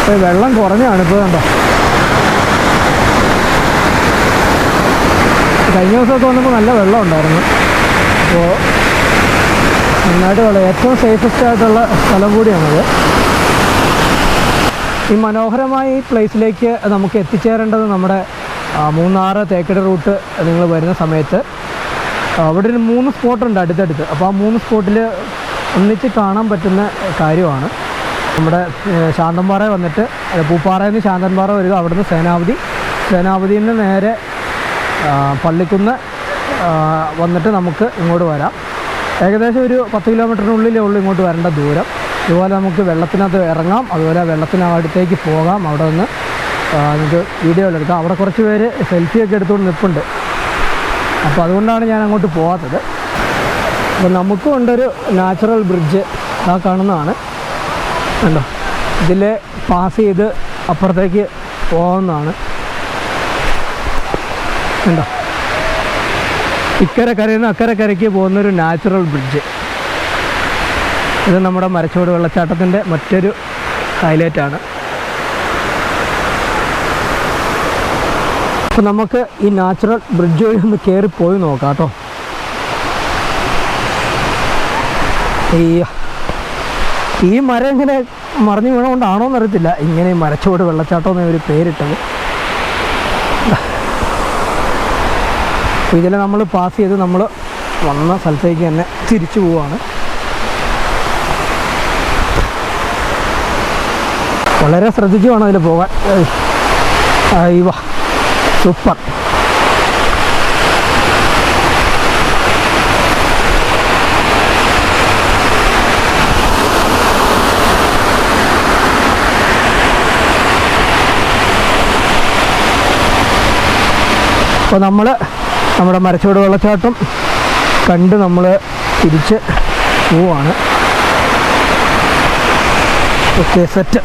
അപ്പോൾ വെള്ളം കുറഞ്ഞാണ് ഇപ്പോൾ. കണ്ടോ, കഴിഞ്ഞ ദിവസമൊക്കെ വന്നപ്പോൾ നല്ല വെള്ളം ഉണ്ടായിരുന്നു. അപ്പോൾ നന്നായിട്ട് വെള്ളം, ഏറ്റവും സേഫസ്റ്റ് ആയിട്ടുള്ള സ്ഥലം കൂടിയാണത്. ഈ മനോഹരമായ ഈ പ്ലേസിലേക്ക് നമുക്ക് എത്തിച്ചേരേണ്ടത് നമ്മുടെ മൂന്നാർ തേക്കടി റൂട്ട് നിങ്ങൾ വരുന്ന സമയത്ത് അവിടെ ഒരു 3 സ്പോട്ടുണ്ട് അടുത്തടുത്ത്. അപ്പോൾ ആ 3 സ്പോട്ടിൽ ഒന്നിച്ച് കാണാൻ പറ്റുന്ന കാര്യമാണ്. നമ്മുടെ ശാന്തൻപാറ വന്നിട്ട് പൂപ്പാറയിൽ നിന്ന് ശാന്തൻപാറ വരിക, അവിടുന്ന് സേനാപതിയിൽ നിന്ന് നേരെ പള്ളിക്കുന്ന് വന്നിട്ട് നമുക്ക് ഇങ്ങോട്ട് വരാം. ഏകദേശം ഒരു 10 കിലോമീറ്ററിനുള്ളിലേ ഉള്ളൂ ഇങ്ങോട്ട് വരേണ്ട ദൂരം. അതുപോലെ നമുക്ക് വെള്ളത്തിനകത്ത് ഇറങ്ങാം, അതുപോലെ വെള്ളത്തിനടുത്തേക്ക് പോകാം. അവിടെ നിന്ന് നമുക്ക് വീഡിയോയിലെടുക്കാം. അവിടെ കുറച്ച് പേര് സെൽഫിയൊക്കെ എടുത്തുകൊണ്ട് നിൽപ്പുണ്ട്. അപ്പോൾ അതുകൊണ്ടാണ് ഞാൻ അങ്ങോട്ട് പോകാത്തത്. അപ്പോൾ നമുക്കും ഉണ്ടൊരു നാച്ചുറൽ ബ്രിഡ്ജ്, ആ കാണുന്നതാണ്. കണ്ടോ, ഇതിൽ പാസ് ചെയ്ത് അപ്പുറത്തേക്ക് പോകുന്നതാണ്. കണ്ടോ, ഇക്കരെ കരയിൽ നിന്ന് അക്കരെ കരയ്ക്ക് പോകുന്നൊരു നാച്ചുറൽ ബ്രിഡ്ജ്. ഇത് നമ്മുടെ മരച്ചോട് വെള്ളച്ചാട്ടത്തിൻ്റെ മറ്റൊരു ഹൈലൈറ്റാണ്. അപ്പോൾ നമുക്ക് ഈ നാച്ചുറൽ ബ്രിഡ്ജ് വഴി ഒന്ന് കയറിപ്പോയി നോക്കാം കേട്ടോ. ഈ മരം ഇങ്ങനെ മറിഞ്ഞു വീണുകൊണ്ടാണോ എന്നറിയത്തില്ല ഇങ്ങനെ മരച്ചോട് വെള്ളച്ചാട്ടം എന്ന ഒരു പേരിട്ടത്. അപ്പോൾ ഇതിൽ നമ്മൾ പാസ് ചെയ്ത് നമ്മൾ വന്ന സ്ഥലത്തേക്ക് തന്നെ തിരിച്ചു പോവുകയാണ്. വളരെ ശ്രദ്ധിച്ചു വേണം അതിൽ പോകാൻ. അയ്യോ, സൂപ്പർ. അപ്പോൾ നമ്മൾ നമ്മുടെ മരച്ചോട് വെള്ളച്ചാട്ടം കണ്ട് നമ്മൾ തിരിച്ച് പോവാണ്. Okay, set.